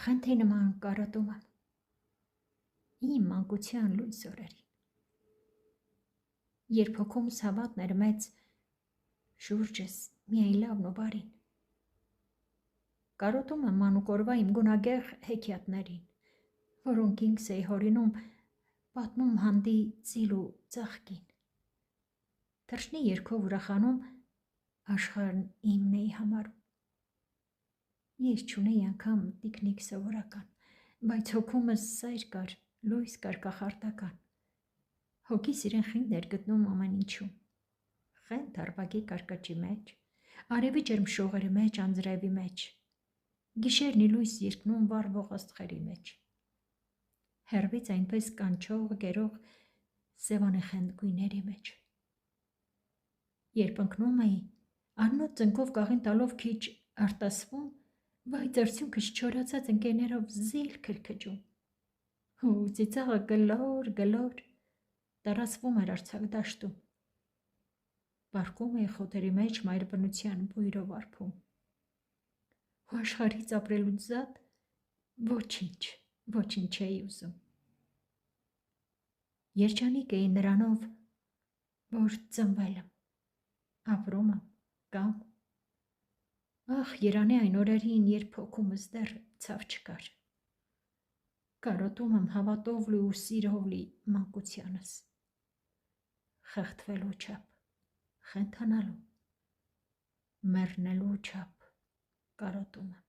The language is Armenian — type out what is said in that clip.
խնդի նման կարոտում եմ իմ մանկության լույս օրերին, երբ հոգումս հավատն էր մեծ, շուրջս միայն լավն ու բարին, կարոտում եմ մանուկորվա իմ գունագեղ հեքիաթներին, որոնք ինքս էի հորինում, պատմում հանդի ծիլ ու ծաղկին, թռչնի երգով ուրախանում, աշխարհն իմն էի համարում, ես չունեի անգամ տիկնիկ սովորական, բայց հոգումս սայր կար, լույս կար կախարդական, հոգիս իրեն խինդ էր գտնում ամեն ինչում, խենթ արվակի կարկաճի մեջ, արևի ջերմ շողերի մեջ, անձրևի մեջ, գիշերն ի լույս երկնում վառվող աստղերի մեջ, հեռվից այնպես կանչող, գերող սևանեխենդ գույների մեջ, երբ ընկնում էի, աննոթ ծնկով կաղին տալով քիչ արտասվում, բայց արդյունքս չորացած ընկերներով զիլ քրքջում, ու ծիծաղը գլոր, տարածվում էր արձակ դաշտում, պառկում էի խոտերի մեջ մայր բնության բույրով արփում, ու աշխարհից ապրելուց զատ ոչինչ չէի ուզում, երջանիկ էի նրանով, որ ծնվել եմ, ապրում եմ, կամ, ախ երանի այն օրերին, երբ հոգումս դեռ ցավ չկար, կարոտում եմ հավատով լի ու սիրով լի մանկությանս, խեղդվելու չափ, խենթանալու, մեռնելու չափ կարոտում եմ,